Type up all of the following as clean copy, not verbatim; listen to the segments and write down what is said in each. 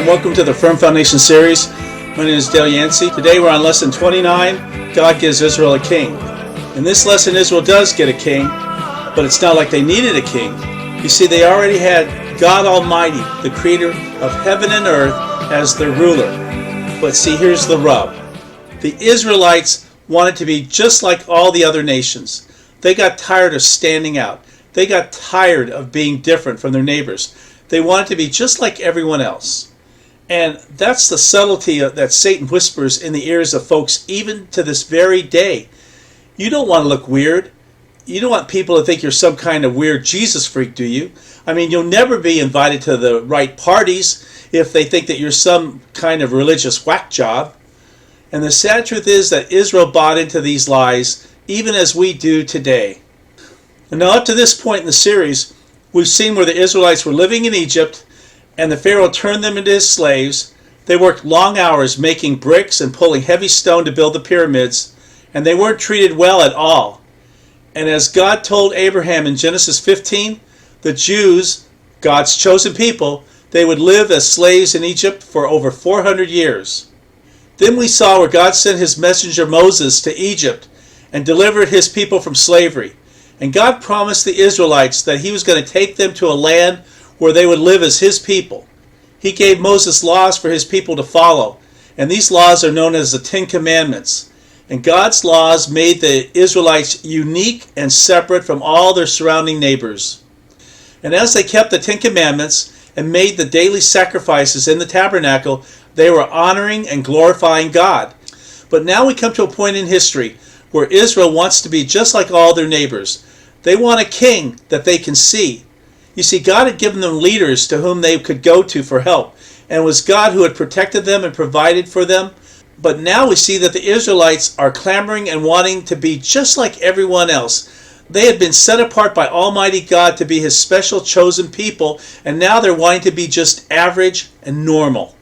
and welcome to the Firm Foundation series. My name is Yancy. Today we're on lesson 29, God gives Israel a king. In this lesson, Israel does get a king, but it's not like they needed a king. You see, they already had God Almighty, the creator of heaven and earth, as their ruler. But see, here's the rub. The Israelites wanted to be just like all the other nations. They got tired of standing out. They got tired of being different from their neighbors. They wanted to be just like everyone else. And that's the subtlety that Satan whispers in the ears of folks even to this very day. You don't want to look weird. You don't want people to think you're some kind of weird Jesus freak, do you? I mean, you'll never be invited to the right parties if they think that you're some kind of religious whack job. And the sad truth is that Israel bought into these lies, even as we do today. And now up to this point in the series, we've seen where the Israelites were living in Egypt and the Pharaoh turned them into his slaves. They worked long hours making bricks and pulling heavy stone to build the pyramids, and they weren't treated well at all. And as God told Abraham in Genesis 15, the Jews, God's chosen people, they would live as slaves in Egypt for over 400 years. Then we saw where God sent his messenger Moses to Egypt and delivered his people from slavery. And God promised the Israelites that he was going to take them to a land where they would live as his people. He gave Moses laws for his people to follow, and these laws are known as the 10 Commandments. And God's laws made the Israelites unique and separate from all their surrounding neighbors. And as they kept the 10 Commandments and made the daily sacrifices in the tabernacle, they were honoring and glorifying God. But now we come to a point in history where Israel wants to be just like all their neighbors. They want a king that they can see. You see, God had given them leaders to whom they could go to for help, and it was God who had protected them and provided for them. But now we see that the Israelites are clamoring and wanting to be just like everyone else. They had been set apart by Almighty God to be his special chosen people, and now they're wanting to be just average and normal.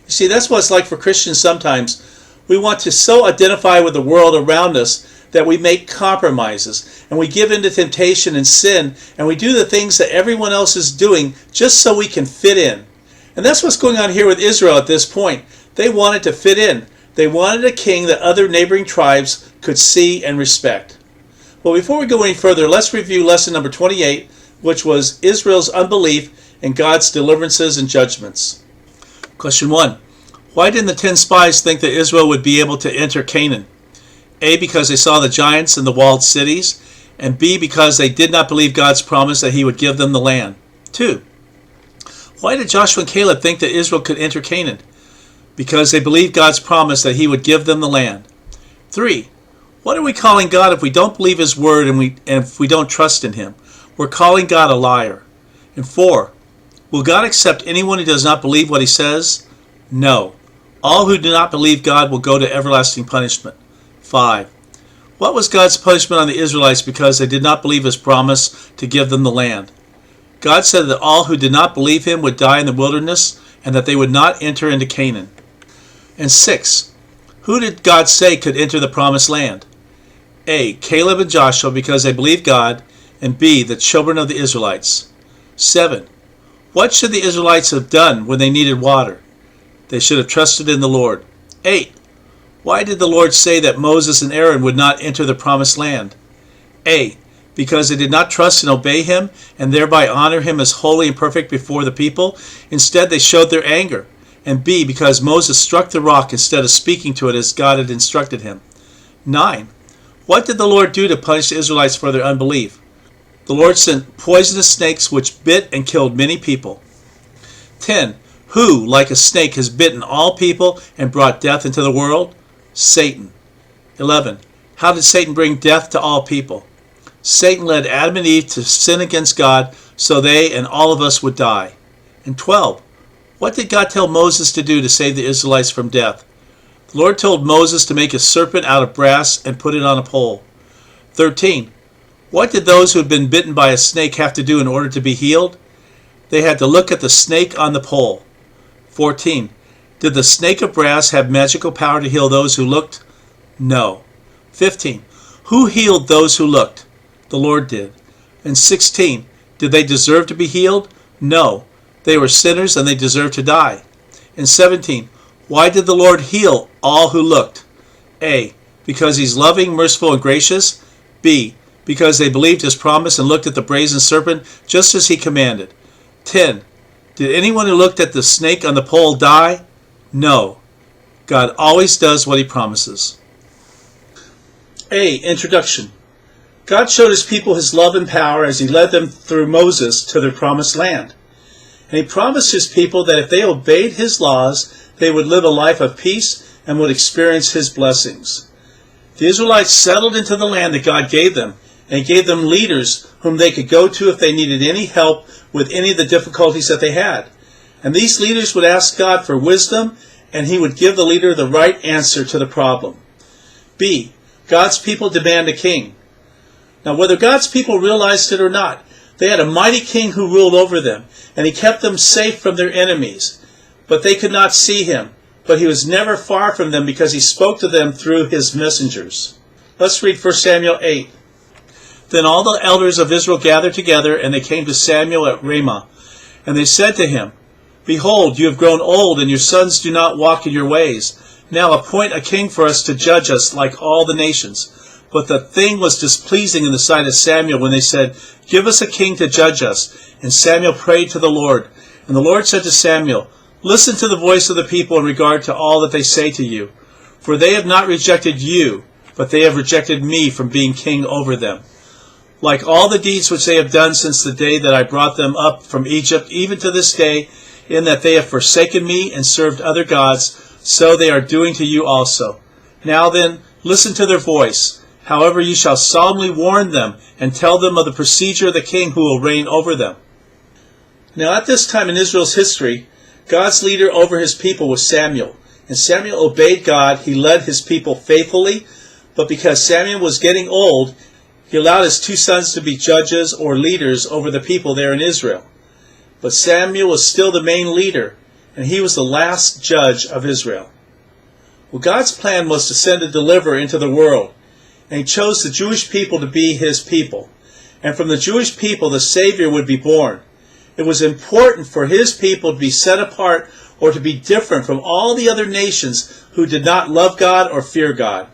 You see, that's what it's like for Christians sometimes. We want to so identify with the world around us that we make compromises and we give in to temptation and sin, and we do the things that everyone else is doing just so we can fit in. And that's what's going on here with Israel at this point. They wanted to fit in. They wanted a king that other neighboring tribes could see and respect. Well, before we go any further, let's review lesson number 28, which was Israel's unbelief and God's deliverances and judgments. Question 1. Why didn't the 10 spies think that Israel would be able to enter Canaan? A, because they saw the giants and the walled cities, and B, because they did not believe God's promise that he would give them the land. 2. Why did Joshua and Caleb think that Israel could enter Canaan? Because they believed God's promise that he would give them the land. 3. What are we calling God if we don't believe his word and if we don't trust in him? We're calling God a liar. And 4. Will God accept anyone who does not believe what he says? No. All who do not believe God will go to everlasting punishment. 5. What was God's punishment on the Israelites because they did not believe his promise to give them the land? God said that all who did not believe him would die in the wilderness and that they would not enter into Canaan. And 6. Who did God say could enter the promised land? A. Caleb and Joshua because they believed God, and B. the children of the Israelites. 7. What should the Israelites have done when they needed water? They should have trusted in the Lord. 8. Why did the Lord say that Moses and Aaron would not enter the promised land? A. Because they did not trust and obey him and thereby honor him as holy and perfect before the people. Instead, they showed their anger. And B. Because Moses struck the rock instead of speaking to it as God had instructed him. 9. What did the Lord do to punish the Israelites for their unbelief? The Lord sent poisonous snakes which bit and killed many people. 10. Who, like a snake, has bitten all people and brought death into the world? Satan. 11. How did Satan bring death to all people? Satan led Adam and Eve to sin against God so they and all of us would die. And 12. What did God tell Moses to do to save the Israelites from death? The Lord told Moses to make a serpent out of brass and put it on a pole. 13. What did those who had been bitten by a snake have to do in order to be healed? They had to look at the snake on the pole. 14. Did the snake of brass have magical power to heal those who looked? No. 15. Who healed those who looked? The Lord did. And 16. Did they deserve to be healed? No. They were sinners and they deserved to die. And 17. Why did the Lord heal all who looked? A. Because he's loving, merciful, and gracious. B. Because they believed his promise and looked at the brazen serpent just as he commanded. 10. Did anyone who looked at the snake on the pole die? No. God always does what he promises. A. Introduction. God showed his people his love and power as he led them through Moses to their promised land. And he promised his people that if they obeyed his laws, they would live a life of peace and would experience his blessings. The Israelites settled into the land that God gave them, and he gave them leaders whom they could go to if they needed any help with any of the difficulties that they had. And these leaders would ask God for wisdom, and he would give the leader the right answer to the problem. B. God's people demand a king. Now, whether God's people realized it or not, they had a mighty king who ruled over them, and he kept them safe from their enemies. But they could not see him, but he was never far from them because he spoke to them through his messengers. Let's read 1 Samuel 8. Then all the elders of Israel gathered together, and they came to Samuel at Ramah. And they said to him, Behold, you have grown old, and your sons do not walk in your ways. Now appoint a king for us to judge us like all the nations. But the thing was displeasing in the sight of Samuel when they said, Give us a king to judge us. And Samuel prayed to the Lord. And the Lord said to Samuel, Listen to the voice of the people in regard to all that they say to you. For they have not rejected you, but they have rejected me from being king over them. Like all the deeds which they have done since the day that I brought them up from Egypt, even to this day, in that they have forsaken me and served other gods, so they are doing to you also. Now then, listen to their voice. However, you shall solemnly warn them and tell them of the procedure of the king who will reign over them. Now at this time in Israel's history, God's leader over his people was Samuel. And Samuel obeyed God. He led his people faithfully. But because Samuel was getting old, he allowed his two sons to be judges or leaders over the people there in Israel. But Samuel was still the main leader, and he was the last judge of Israel. Well, God's plan was to send a deliverer into the world, and he chose the Jewish people to be his people. And from the Jewish people, the Savior would be born. It was important for his people to be set apart or to be different from all the other nations who did not love God or fear God.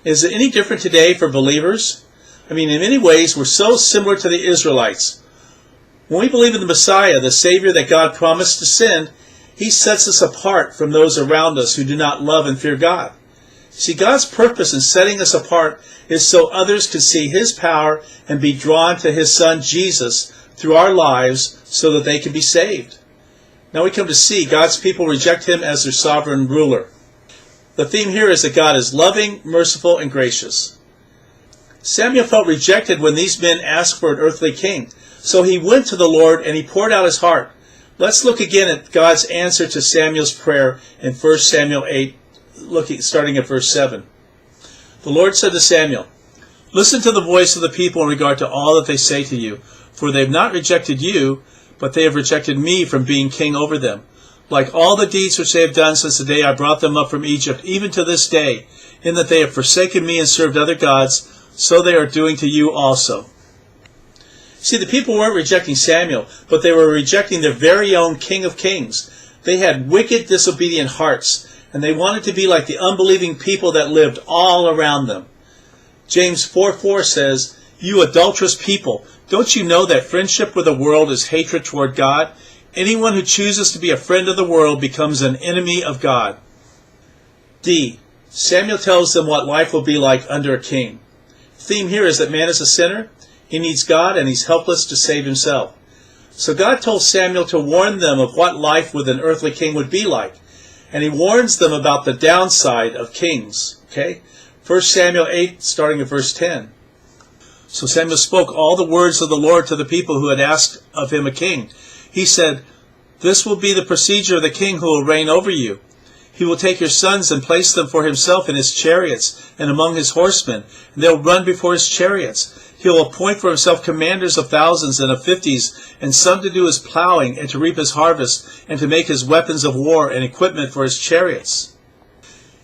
Is it any different today for believers? I mean, in many ways, we're so similar to the Israelites. When we believe in the Messiah, the Savior that God promised to send, he sets us apart from those around us who do not love and fear God. See, God's purpose in setting us apart is so others can see his power and be drawn to his Son Jesus through our lives so that they can be saved. Now we come to see God's people reject him as their sovereign ruler. The theme here is that God is loving, merciful, and gracious. Samuel felt rejected when these men asked for an earthly king. So he went to the Lord and he poured out his heart. Let's look again at God's answer to Samuel's prayer in 1 Samuel 8, starting at verse 7. The Lord said to Samuel, Listen to the voice of the people in regard to all that they say to you, for they have not rejected you, but they have rejected me from being king over them. Like all the deeds which they have done since the day I brought them up from Egypt, even to this day, in that they have forsaken me and served other gods, so they are doing to you also. See, the people weren't rejecting Samuel, but they were rejecting their very own King of Kings. They had wicked, disobedient hearts, and they wanted to be like the unbelieving people that lived all around them. James 4:4 says, You adulterous people, don't you know that friendship with the world is hatred toward God? Anyone who chooses to be a friend of the world becomes an enemy of God. D. Samuel tells them what life will be like under a king. The theme here is that man is a sinner. He needs God, and he's helpless to save himself. So God told Samuel to warn them of what life with an earthly king would be like. And he warns them about the downside of kings. Okay? 1 Samuel 8, starting at verse 10. So Samuel spoke all the words of the Lord to the people who had asked of him a king. He said, This will be the procedure of the king who will reign over you. He will take your sons and place them for himself in his chariots and among his horsemen, and they'll run before his chariots. He'll appoint for himself commanders of thousands and of fifties, and some to do his plowing and to reap his harvest, and to make his weapons of war and equipment for his chariots.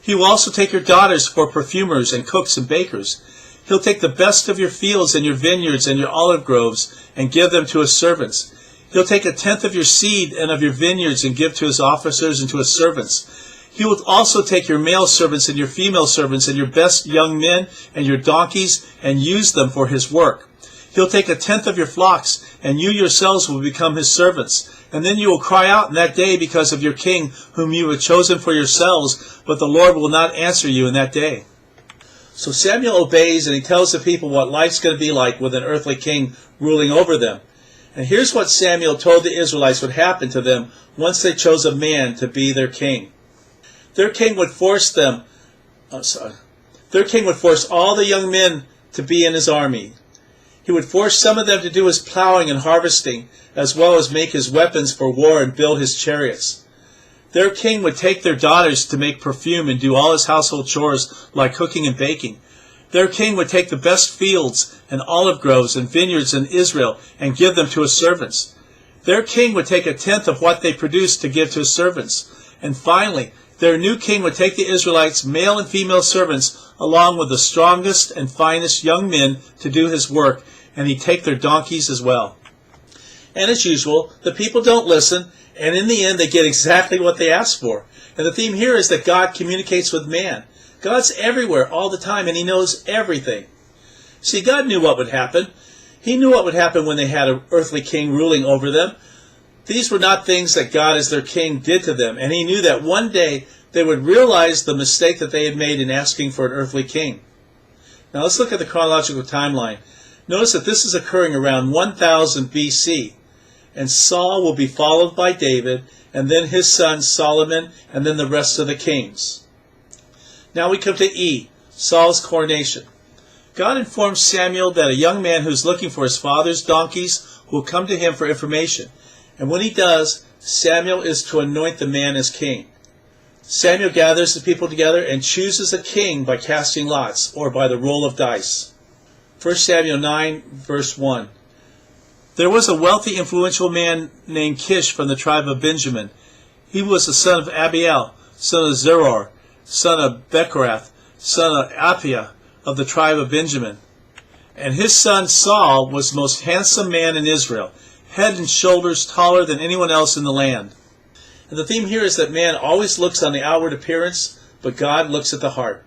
He will also take your daughters for perfumers and cooks and bakers. He'll take the best of your fields and your vineyards and your olive groves, and give them to his servants. He'll take a tenth of your seed and of your vineyards and give to his officers and to his servants. He will also take your male servants and your female servants and your best young men and your donkeys and use them for his work. He'll take a tenth of your flocks, and you yourselves will become his servants. And then you will cry out in that day because of your king, whom you have chosen for yourselves, but the Lord will not answer you in that day. So Samuel obeys, and he tells the people what life's going to be like with an earthly king ruling over them. And here's what Samuel told the Israelites would happen to them once they chose a man to be their king. Their king would force all the young men to be in his army. He would force some of them to do his plowing and harvesting, as well as make his weapons for war and build his chariots. Their king would take their daughters to make perfume and do all his household chores like cooking and baking. Their king would take the best fields and olive groves and vineyards in Israel and give them to his servants. Their king would take a tenth of what they produced to give to his servants. And finally, their new king would take the Israelites, male and female servants, along with the strongest and finest young men to do his work, and he'd take their donkeys as well. And as usual, the people don't listen, and in the end they get exactly what they asked for. And the theme here is that God communicates with man. God's everywhere all the time, and he knows everything. See, God knew what would happen. He knew what would happen when they had an earthly king ruling over them. These were not things that God as their king did to them, and he knew that one day they would realize the mistake that they had made in asking for an earthly king. Now let's look at the chronological timeline. Notice that this is occurring around 1000 BC, and Saul will be followed by David, and then his son Solomon, and then the rest of the kings. Now we come to E, Saul's coronation. God informs Samuel that a young man who's looking for his father's donkeys will come to him for information. And when he does, Samuel is to anoint the man as king. Samuel gathers the people together and chooses a king by casting lots, or by the roll of dice. 1 Samuel 9, verse 1. There was a wealthy, influential man named Kish from the tribe of Benjamin. He was the son of Abiel, son of Zeror, son of Bechorath, son of Aphiah, of the tribe of Benjamin. And his son Saul was the most handsome man in Israel, head and shoulders taller than anyone else in the land. And the theme here is that man always looks on the outward appearance, but God looks at the heart.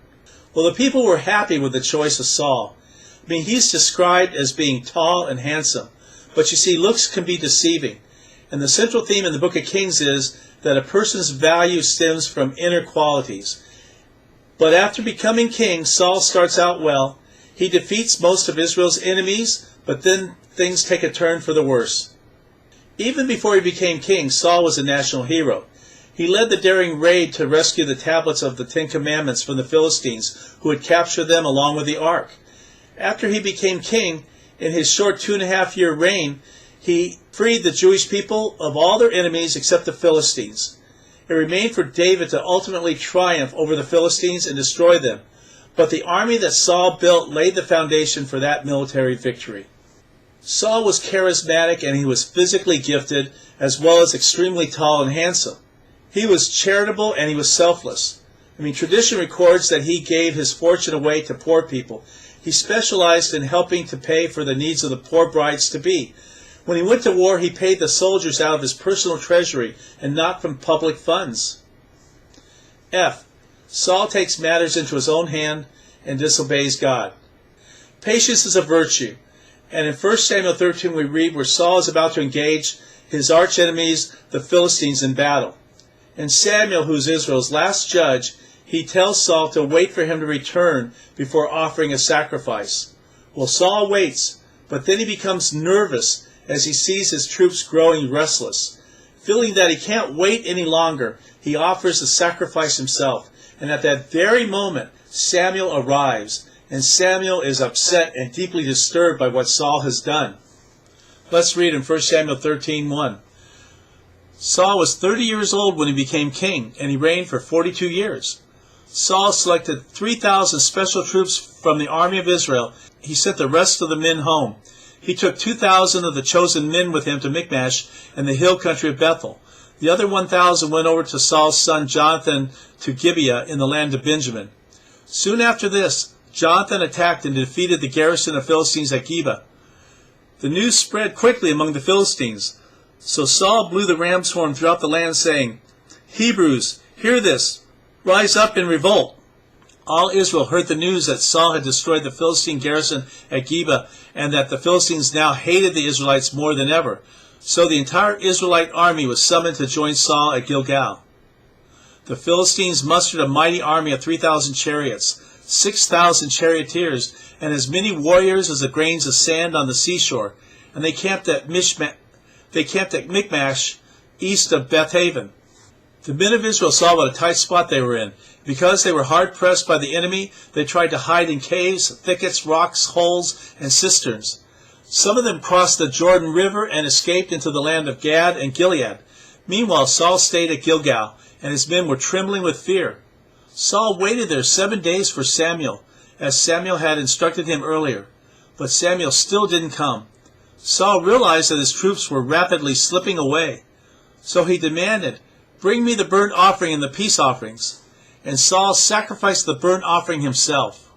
Well, the people were happy with the choice of Saul. I mean, he's described as being tall and handsome. But you see, looks can be deceiving. And the central theme in the book of Kings is that a person's value stems from inner qualities. But after becoming king, Saul starts out well. He defeats most of Israel's enemies, but then things take a turn for the worse. Even before he became king, Saul was a national hero. He led the daring raid to rescue the tablets of the Ten Commandments from the Philistines, who had captured them along with the ark. After he became king, in his short 2.5-year reign, he freed the Jewish people of all their enemies except the Philistines. It remained for David to ultimately triumph over the Philistines and destroy them. But the army that Saul built laid the foundation for that military victory. Saul was charismatic and he was physically gifted, as well as extremely tall and handsome. He was charitable and he was selfless. Tradition records that he gave his fortune away to poor people. He specialized in helping to pay for the needs of the poor brides-to-be. When he went to war, he paid the soldiers out of his personal treasury and not from public funds. F. Saul takes matters into his own hand and disobeys God. Patience is a virtue. And in 1 Samuel 13 we read where Saul is about to engage his archenemies, the Philistines, in battle. And Samuel, who's Israel's last judge, he tells Saul to wait for him to return before offering a sacrifice. Well, Saul waits, but then he becomes nervous as he sees his troops growing restless. Feeling that he can't wait any longer, he offers the sacrifice himself. And at that very moment, Samuel arrives. And Samuel is upset and deeply disturbed by what Saul has done. Let's read in 1 Samuel 13:1. Saul was 30 years old when he became king, and he reigned for 42 years. Saul selected 3,000 special troops from the army of Israel. He sent the rest of the men home. He took 2,000 of the chosen men with him to Michmash and the hill country of Bethel. The other 1,000 went over to Saul's son Jonathan to Gibeah in the land of Benjamin. Soon after this, Jonathan attacked and defeated the garrison of Philistines at Gibeah. The news spread quickly among the Philistines. So Saul blew the ram's horn throughout the land, saying, Hebrews, hear this, rise up and revolt. All Israel heard the news that Saul had destroyed the Philistine garrison at Geba, and that the Philistines now hated the Israelites more than ever. So the entire Israelite army was summoned to join Saul at Gilgal. The Philistines mustered a mighty army of 3,000 chariots, 6,000 charioteers, and as many warriors as the grains of sand on the seashore, and they camped at Michmash, east of Bethaven. The men of Israel saw what a tight spot they were in. Because they were hard pressed by the enemy, they tried to hide in caves, thickets, rocks, holes, and cisterns. Some of them crossed the Jordan River and escaped into the land of Gad and Gilead. Meanwhile, Saul stayed at Gilgal, and his men were trembling with fear. Saul waited there 7 days for Samuel, as Samuel had instructed him earlier. But Samuel still didn't come. Saul realized that his troops were rapidly slipping away. So he demanded, Bring me the burnt offering and the peace offerings. And Saul sacrificed the burnt offering himself.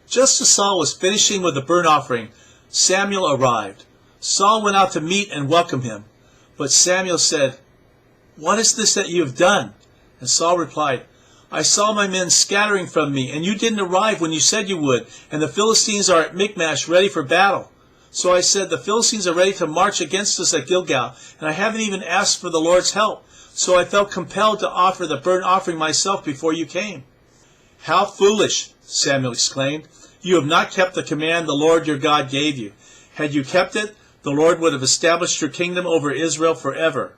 Just as Saul was finishing with the burnt offering, Samuel arrived. Saul went out to meet and welcome him. But Samuel said, What is this that you have done? And Saul replied, I saw my men scattering from me, and you didn't arrive when you said you would, and the Philistines are at Michmash ready for battle. So I said, The Philistines are ready to march against us at Gilgal, and I haven't even asked for the Lord's help. So I felt compelled to offer the burnt offering myself before you came. How foolish, Samuel exclaimed. You have not kept the command the Lord your God gave you. Had you kept it, the Lord would have established your kingdom over Israel forever.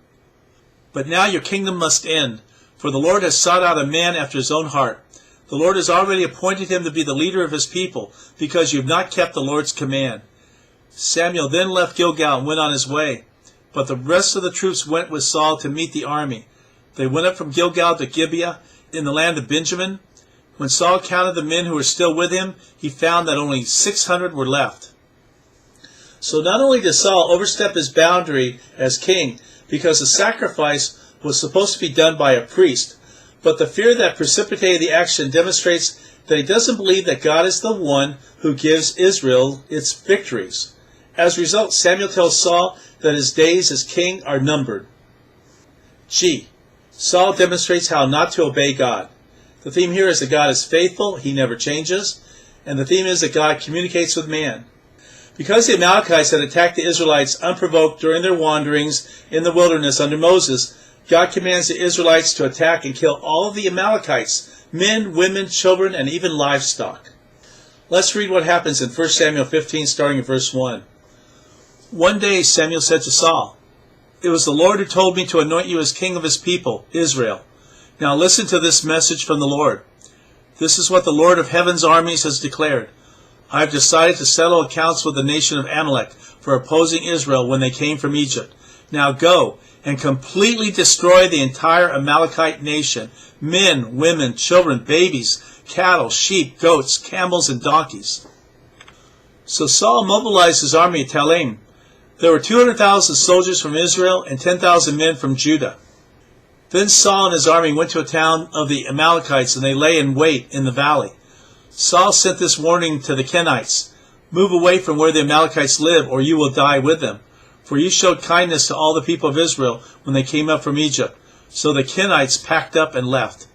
But now your kingdom must end, for the Lord has sought out a man after his own heart. The Lord has already appointed him to be the leader of his people, because you have not kept the Lord's command. Samuel then left Gilgal and went on his way. But the rest of the troops went with Saul to meet the army. They went up from Gilgal to Gibeah in the land of Benjamin. When Saul counted the men who were still with him, he found that only 600 were left. So not only did Saul overstep his boundary as king, because the sacrifice was supposed to be done by a priest, but the fear that precipitated the action demonstrates that he doesn't believe that God is the one who gives Israel its victories. As a result, Samuel tells Saul that his days as king are numbered. G. Saul demonstrates how not to obey God. The theme here is that God is faithful, he never changes, and the theme is that God communicates with man. Because the Amalekites had attacked the Israelites unprovoked during their wanderings in the wilderness under Moses, God commands the Israelites to attack and kill all of the Amalekites, men, women, children, and even livestock. Let's read what happens in 1 Samuel 15, starting in verse 1. One day Samuel said to Saul, It was the Lord who told me to anoint you as king of his people, Israel. Now listen to this message from the Lord. This is what the Lord of heaven's armies has declared. I have decided to settle accounts with the nation of Amalek for opposing Israel when they came from Egypt. Now go and completely destroy the entire Amalekite nation, men, women, children, babies, cattle, sheep, goats, camels, and donkeys. So Saul mobilized his army at Telaim. There were 200,000 soldiers from Israel and 10,000 men from Judah. Then Saul and his army went to a town of the Amalekites, and they lay in wait in the valley. Saul sent this warning to the Kenites, Move away from where the Amalekites live, or you will die with them. For you showed kindness to all the people of Israel when they came up from Egypt. So the Kenites packed up and left.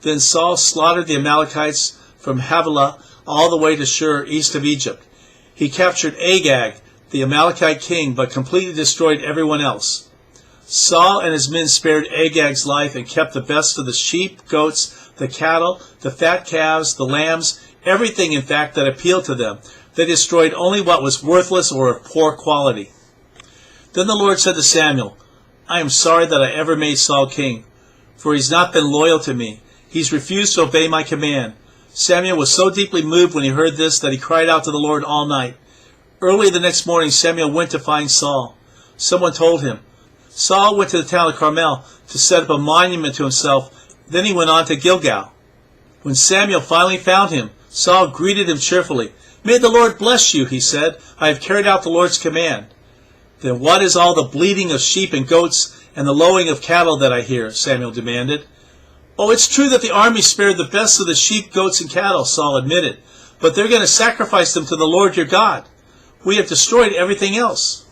Then Saul slaughtered the Amalekites from Havilah all the way to Shur, east of Egypt. He captured Agag, the Amalekite king, but completely destroyed everyone else. Saul and his men spared Agag's life and kept the best of the sheep, goats, the cattle, the fat calves, the lambs, everything in fact that appealed to them. They destroyed only what was worthless or of poor quality. Then the Lord said to Samuel, I am sorry that I ever made Saul king, for he's not been loyal to me. He's refused to obey my command. Samuel was so deeply moved when he heard this that he cried out to the Lord all night. Early the next morning Samuel went to find Saul. Someone told him, Saul went to the town of Carmel to set up a monument to himself. Then he went on to Gilgal. When Samuel finally found him, Saul greeted him cheerfully. May the Lord bless you, he said. I have carried out the Lord's command. Then what is all the bleating of sheep and goats and the lowing of cattle that I hear? Samuel demanded. Oh, it's true that the army spared the best of the sheep, goats, and cattle, Saul admitted. But they're going to sacrifice them to the Lord your God. We have destroyed everything else.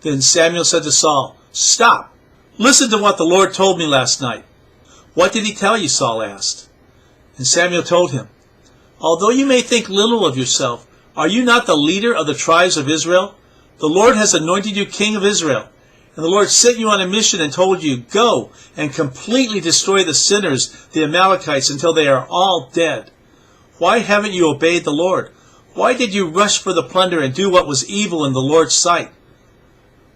Then Samuel said to Saul, "Stop! Listen to what the Lord told me last night." "What did he tell you?" Saul asked. And Samuel told him, "Although you may think little of yourself, are you not the leader of the tribes of Israel? The Lord has anointed you king of Israel. And the Lord sent you on a mission and told you, 'Go and completely destroy the sinners, the Amalekites, until they are all dead.' Why haven't you obeyed the Lord? Why did you rush for the plunder and do what was evil in the Lord's sight?"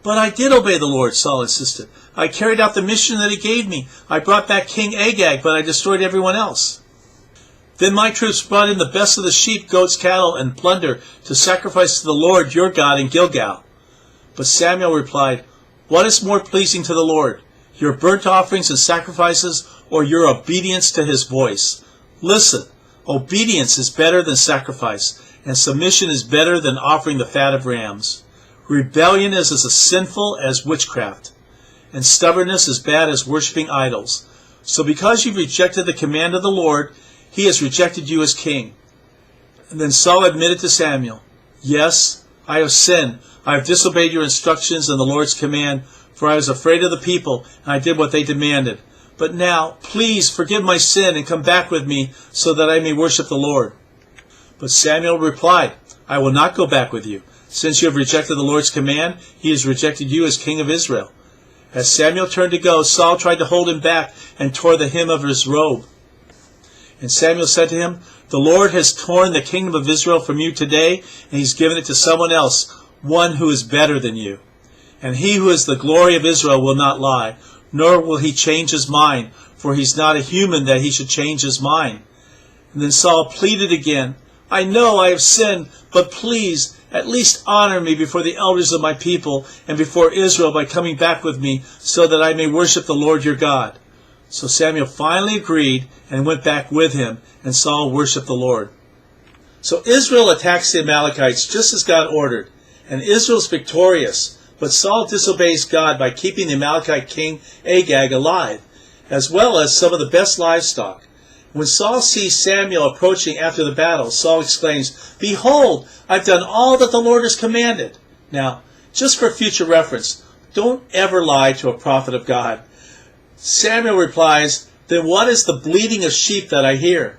"But I did obey the Lord," Saul insisted. "I carried out the mission that he gave me. I brought back King Agag, but I destroyed everyone else." "Then my troops brought in the best of the sheep, goats, cattle, and plunder to sacrifice to the Lord your God in Gilgal." But Samuel replied, "What is more pleasing to the Lord, your burnt offerings and sacrifices, or your obedience to his voice? Listen, obedience is better than sacrifice, and submission is better than offering the fat of rams. Rebellion is as sinful as witchcraft, and stubbornness as bad as worshipping idols. So because you've rejected the command of the Lord, he has rejected you as king." And then Saul admitted to Samuel, "Yes, I have sinned. I have disobeyed your instructions and the Lord's command, for I was afraid of the people, and I did what they demanded. But now, please forgive my sin and come back with me so that I may worship the Lord." But Samuel replied, "I will not go back with you. Since you have rejected the Lord's command, he has rejected you as king of Israel." As Samuel turned to go, Saul tried to hold him back and tore the hem of his robe. And Samuel said to him, "The Lord has torn the kingdom of Israel from you today, and he's given it to someone else, one who is better than you. And he who is the glory of Israel will not lie, nor will he change his mind, for he's not a human that he should change his mind." And then Saul pleaded again, "I know I have sinned, but please, at least honor me before the elders of my people and before Israel by coming back with me, so that I may worship the Lord your God." So Samuel finally agreed and went back with him, and Saul worshipped the Lord. So Israel attacks the Amalekites just as God ordered, and Israel's victorious, but Saul disobeys God by keeping the Amalekite king Agag alive, as well as some of the best livestock. When Saul sees Samuel approaching after the battle, Saul exclaims, "Behold, I've done all that the Lord has commanded." Now, just for future reference, don't ever lie to a prophet of God. Samuel replies, "Then what is the bleating of sheep that I hear?"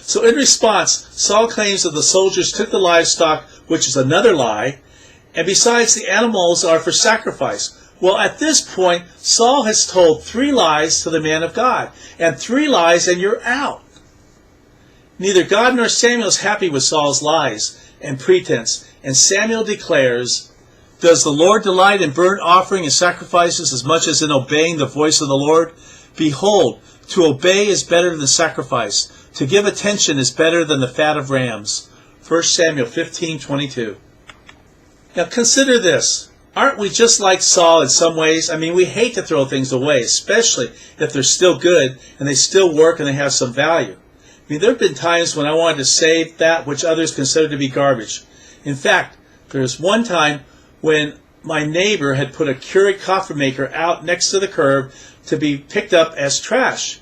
So in response, Saul claims that the soldiers took the livestock, which is another lie, and besides, the animals are for sacrifice. Well, at this point, Saul has told 3 lies to the man of God, and 3 lies and you're out. Neither God nor Samuel is happy with Saul's lies and pretense, and Samuel declares, "Does the Lord delight in burnt offering and sacrifices as much as in obeying the voice of the Lord? Behold, to obey is better than sacrifice. To give attention is better than the fat of rams." 1 Samuel 15:22. Now consider this. Aren't we just like Saul in some ways? I mean, we hate to throw things away, especially if they're still good and they still work and they have some value. I mean, there have been times when I wanted to save that which others consider to be garbage. In fact, there was one time when my neighbor had put a Keurig coffee maker out next to the curb to be picked up as trash.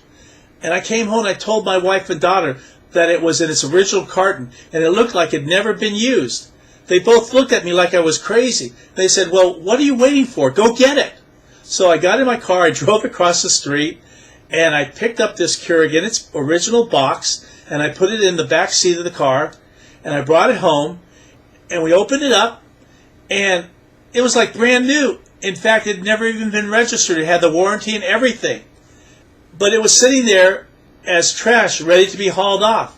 And I came home and I told my wife and daughter that it was in its original carton and it looked like it had never been used. They both looked at me like I was crazy. They said, "Well, what are you waiting for? Go get it." So I got in my car, I drove across the street, and I picked up this Keurig in its original box, and I put it in the back seat of the car, and I brought it home, and we opened it up, and it was like brand new. In fact, it had never even been registered. It had the warranty and everything. But it was sitting there as trash, ready to be hauled off.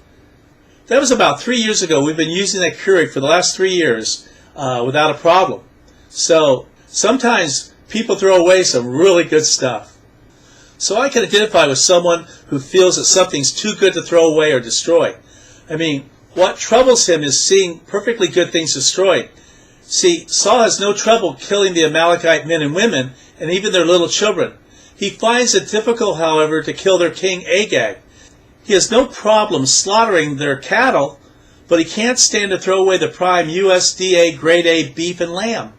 That was about 3 years ago. We've been using that Keurig for the last 3 years without a problem. So sometimes people throw away some really good stuff. So I can identify with someone who feels that something's too good to throw away or destroy. I mean, what troubles him is seeing perfectly good things destroyed. See, Saul has no trouble killing the Amalekite men and women, and even their little children. He finds it difficult, however, to kill their king Agag. He has no problem slaughtering their cattle, but he can't stand to throw away the prime USDA Grade A beef and lamb.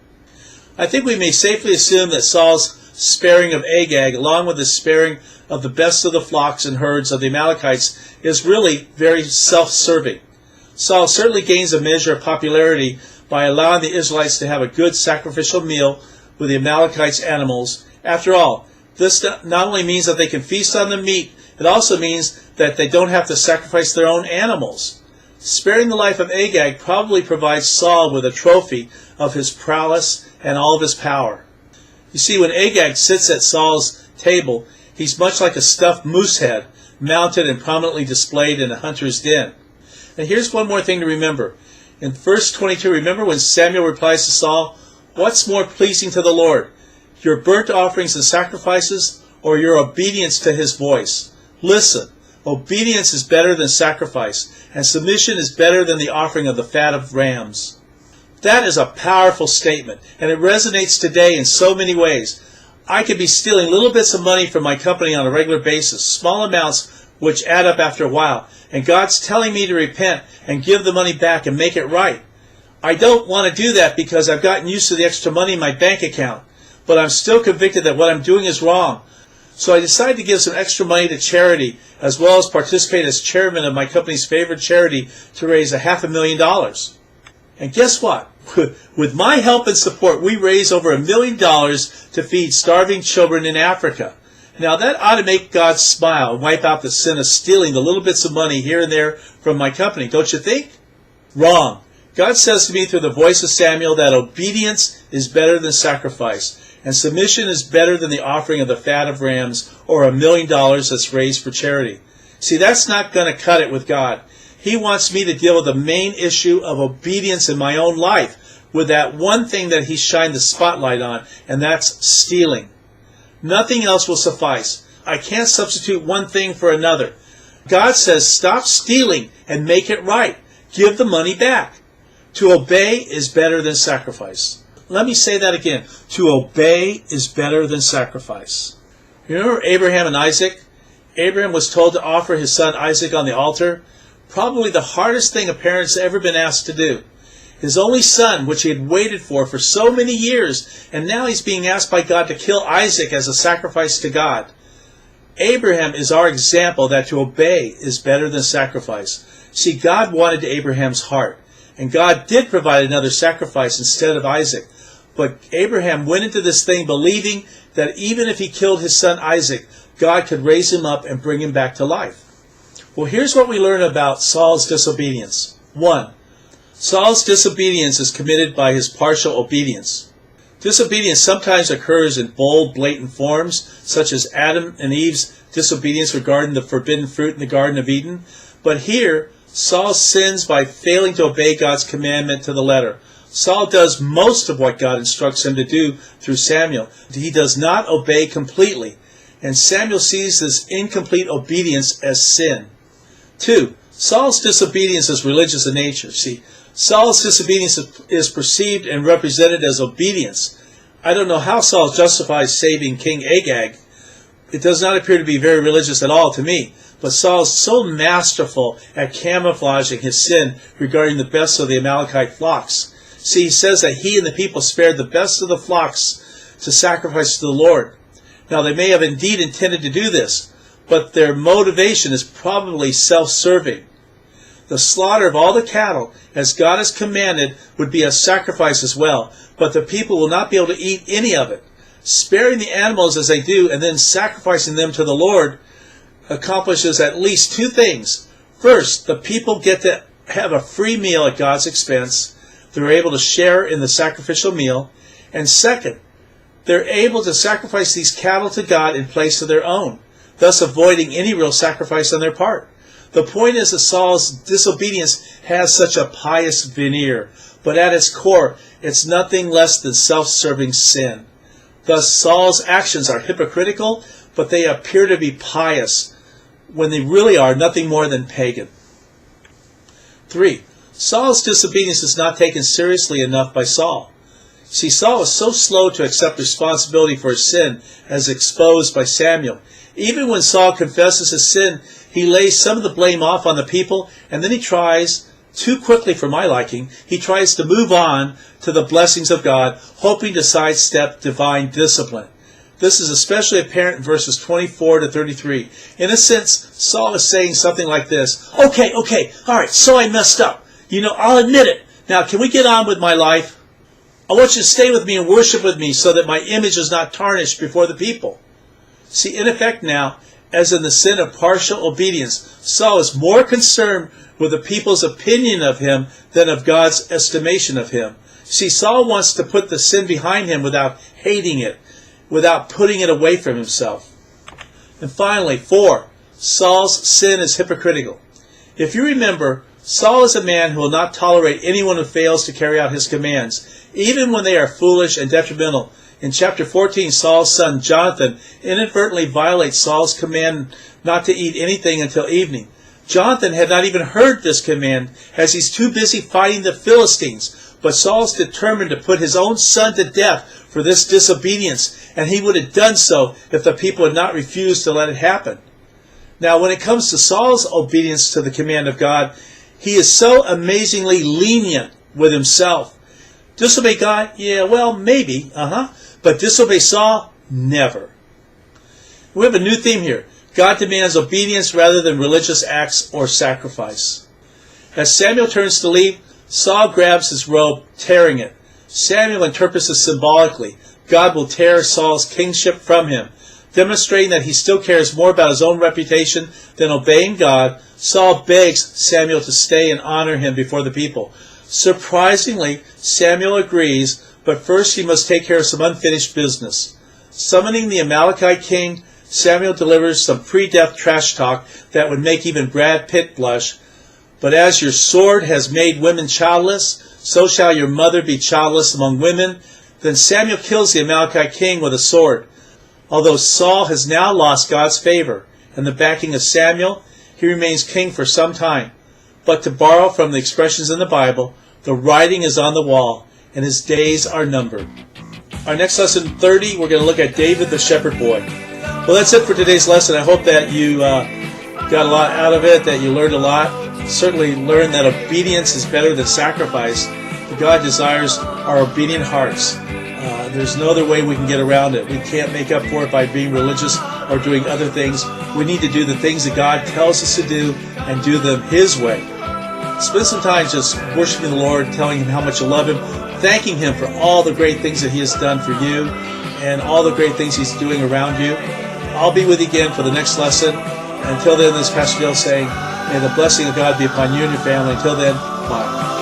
I think we may safely assume that Saul's sparing of Agag, along with his sparing of the best of the flocks and herds of the Amalekites, is really very self-serving. Saul certainly gains a measure of popularity by allowing the Israelites to have a good sacrificial meal with the Amalekites' animals. After all, this not only means that they can feast on the meat, it also means that they don't have to sacrifice their own animals. Sparing the life of Agag probably provides Saul with a trophy of his prowess and all of his power. You see, when Agag sits at Saul's table, he's much like a stuffed moose head, mounted and prominently displayed in a hunter's den. And here's one more thing to remember. In verse 22, remember when Samuel replies to Saul, "What's more pleasing to the Lord, your burnt offerings and sacrifices, or your obedience to his voice?" Listen, obedience is better than sacrifice, and submission is better than the offering of the fat of rams. That is a powerful statement, and it resonates today in so many ways. I could be stealing little bits of money from my company on a regular basis, small amounts which add up after a while, and God's telling me to repent and give the money back and make it right. I don't want to do that because I've gotten used to the extra money in my bank account, but I'm still convicted that what I'm doing is wrong. So I decided to give some extra money to charity, as well as participate as chairman of my company's favorite charity to raise $500,000. And guess what? With my help and support, we raised over $1 million to feed starving children in Africa. Now that ought to make God smile and wipe out the sin of stealing the little bits of money here and there from my company, don't you think? Wrong. God says to me through the voice of Samuel that obedience is better than sacrifice, and submission is better than the offering of the fat of rams or $1 million that's raised for charity. See, that's not going to cut it with God. He wants me to deal with the main issue of obedience in my own life, with that one thing that He shined the spotlight on, and that's stealing. Nothing else will suffice. I can't substitute one thing for another. God says, stop stealing and make it right. Give the money back. To obey is better than sacrifice. Let me say that again. To obey is better than sacrifice. Remember Abraham and Isaac? Abraham was told to offer his son Isaac on the altar. Probably the hardest thing a parent's ever been asked to do. His only son, which he had waited for so many years, and now he's being asked by God to kill Isaac as a sacrifice to God. Abraham is our example that to obey is better than sacrifice. See, God wanted Abraham's heart, and God did provide another sacrifice instead of Isaac. But Abraham went into this thing believing that even if he killed his son Isaac, God could raise him up and bring him back to life. Well, here's what we learn about Saul's disobedience. 1. Saul's disobedience is committed by his partial obedience. Disobedience sometimes occurs in bold, blatant forms, such as Adam and Eve's disobedience regarding the forbidden fruit in the Garden of Eden. But here, Saul sins by failing to obey God's commandment to the letter. Saul does most of what God instructs him to do through Samuel. He does not obey completely, and Samuel sees this incomplete obedience as sin. 2. Saul's disobedience is religious in nature. See, Saul's disobedience is perceived and represented as obedience. I don't know how Saul justifies saving King Agag. It does not appear to be very religious at all to me. But Saul is so masterful at camouflaging his sin regarding the best of the Amalekite flocks. See, he says that he and the people spared the best of the flocks to sacrifice to the Lord. Now, they may have indeed intended to do this, but their motivation is probably self-serving. The slaughter of all the cattle, as God has commanded, would be a sacrifice as well, but the people will not be able to eat any of it. Sparing the animals as they do and then sacrificing them to the Lord accomplishes at least 2 things. First, the people get to have a free meal at God's expense. They're able to share in the sacrificial meal. And second, they're able to sacrifice these cattle to God in place of their own, thus avoiding any real sacrifice on their part. The point is that Saul's disobedience has such a pious veneer, but at its core, it's nothing less than self-serving sin. Thus, Saul's actions are hypocritical, but they appear to be pious, when they really are nothing more than pagan. 3. Saul's disobedience is not taken seriously enough by Saul. See, Saul was so slow to accept responsibility for his sin as exposed by Samuel. Even when Saul confesses his sin, he lays some of the blame off on the people, and then he tries, too quickly for my liking, he tries to move on to the blessings of God, hoping to sidestep divine discipline. This is especially apparent in verses 24 to 33. In a sense, Saul is saying something like this: Okay, all right, so I messed up. I'll admit it. Now, can we get on with my life? I want you to stay with me and worship with me so that my image is not tarnished before the people. See, in effect now, as in the sin of partial obedience, Saul is more concerned with the people's opinion of him than of God's estimation of him. See, Saul wants to put the sin behind him without hating it, without putting it away from himself. And finally, 4, Saul's sin is hypocritical. If you remember, Saul is a man who will not tolerate anyone who fails to carry out his commands, even when they are foolish and detrimental. In chapter 14, Saul's son Jonathan inadvertently violates Saul's command not to eat anything until evening. Jonathan had not even heard this command, as he's too busy fighting the Philistines. But Saul's determined to put his own son to death for this disobedience, and he would have done so if the people had not refused to let it happen. Now, when it comes to Saul's obedience to the command of God, he is so amazingly lenient with himself. Disobey God? Yeah, well, maybe, but disobey Saul? Never. We have a new theme here. God demands obedience rather than religious acts or sacrifice. As Samuel turns to leave, Saul grabs his robe, tearing it. Samuel interprets this symbolically. God will tear Saul's kingship from him. Demonstrating that he still cares more about his own reputation than obeying God, Saul begs Samuel to stay and honor him before the people. Surprisingly, Samuel agrees, but first he must take care of some unfinished business. Summoning the Amalekite king, Samuel delivers some pre-death trash talk that would make even Brad Pitt blush. But as your sword has made women childless, so shall your mother be childless among women. Then Samuel kills the Amalekite king with a sword. Although Saul has now lost God's favor and the backing of Samuel, he remains king for some time. But to borrow from the expressions in the Bible, the writing is on the wall, and his days are numbered. Our next lesson, 30, we're going to look at David the shepherd boy. Well, that's it for today's lesson. I hope that you got a lot out of it, that you learned a lot. Certainly learned that obedience is better than sacrifice. But God desires our obedient hearts. There's no other way we can get around it. We can't make up for it by being religious or doing other things. We need to do the things that God tells us to do and do them His way. Spend some time just worshiping the Lord, telling Him how much you love Him, thanking Him for all the great things that He has done for you and all the great things He's doing around you. I'll be with you again for the next lesson. Until then, this is Pastor Dale saying, may the blessing of God be upon you and your family. Until then, bye.